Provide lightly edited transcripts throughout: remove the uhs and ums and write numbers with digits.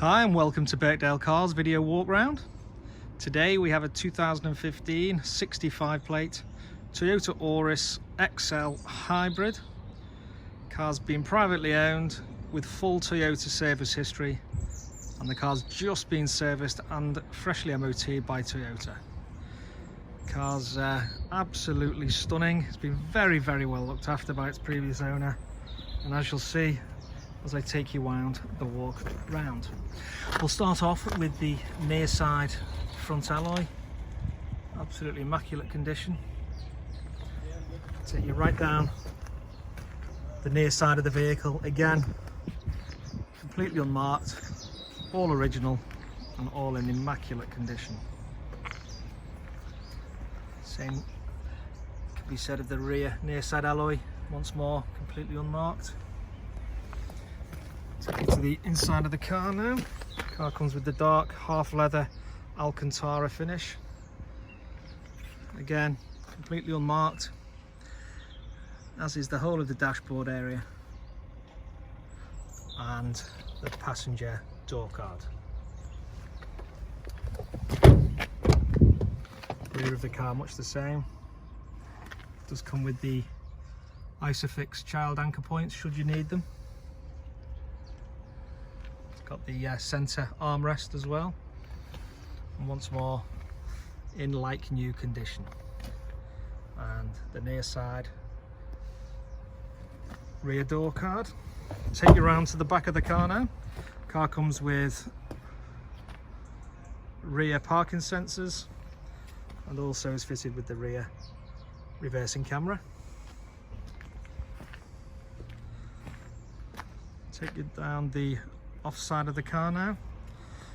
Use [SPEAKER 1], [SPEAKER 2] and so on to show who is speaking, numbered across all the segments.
[SPEAKER 1] Hi and welcome to Birkdale Cars video walk round. Today we have a 2015 65 plate Toyota Auris XL Hybrid. Car's been privately owned with full Toyota service history, and the car's just been serviced and freshly MOT'd by Toyota. Car's absolutely stunning. It's been very well looked after by its previous owner, and as you'll see as I take you round the walk round. We'll start off with the near side front alloy, absolutely immaculate condition. Take you right down the near side of the vehicle, again completely unmarked, all original and all in immaculate condition. Same could be said of the rear near side alloy, once more completely unmarked. Take you to the inside of the car now. The car comes with the dark half leather Alcantara finish. Again, completely unmarked, as is the whole of the dashboard area and the passenger door card. Rear of the car much the same. It does come with the Isofix child anchor points should you need them. Got the centre armrest as well, and once more in like new condition. And the near side rear door card. Take you around to the back of the car now. Car comes with rear parking sensors and also is fitted with the rear reversing camera. Take you down the offside of the car now.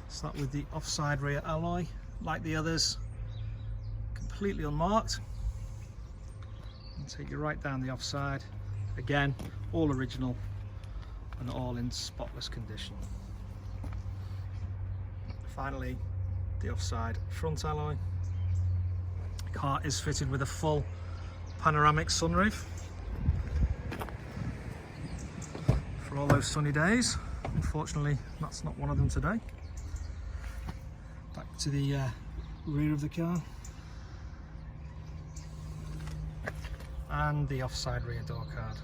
[SPEAKER 1] Start with the offside rear alloy, like the others, completely unmarked, and take you right down the offside, again all original and all in spotless condition. Finally, the offside front alloy. The car is fitted with a full panoramic sunroof for all those sunny days. Unfortunately, that's not one of them today. Back to the rear of the car and the offside rear door card.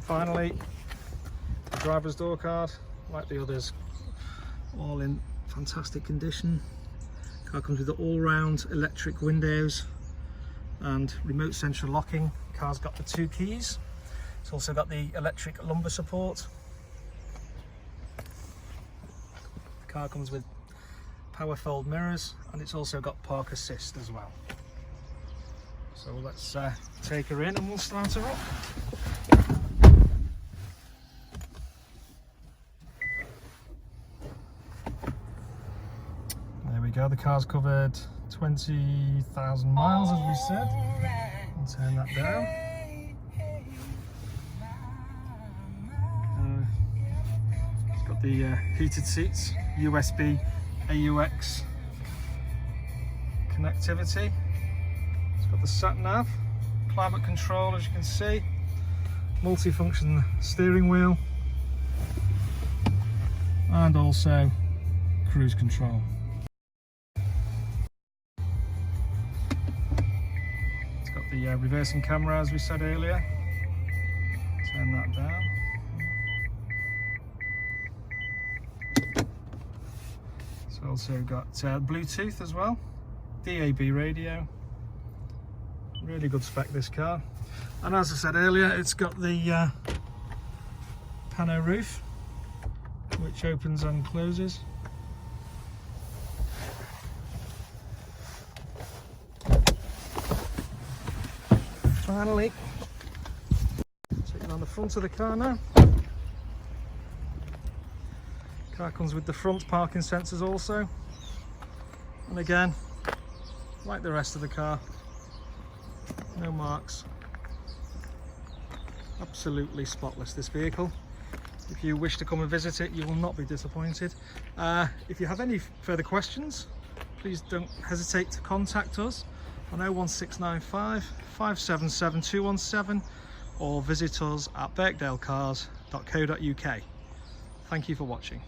[SPEAKER 1] Finally, the driver's door card, like the others, all in fantastic condition. Car comes with the all-round electric windows and remote central locking. Car's got the 2 keys. It's also got the electric lumbar support. The car comes with power fold mirrors, and it's also got park assist as well. So let's take her in and we'll start her up. There we go, the car's covered 20,000 miles as we said. I'll turn that down. It's got the heated seats, USB AUX connectivity. It's got the sat nav, climate control as you can see, multi-function steering wheel, and also cruise control. The reversing camera as we said earlier. Turn that down. It's also got Bluetooth as well, DAB radio. Really good spec this car. And as I said earlier, it's got the pano roof, which opens and closes. Finally, taking on the front of the car now. Car comes with the front parking sensors also, and again, like the rest of the car, no marks, absolutely spotless this vehicle. If you wish to come and visit it, you will not be disappointed. If you have any further questions, please don't hesitate to contact us on 01695 577 217, or visit us at birkdalecars.co.uk. Thank you for watching.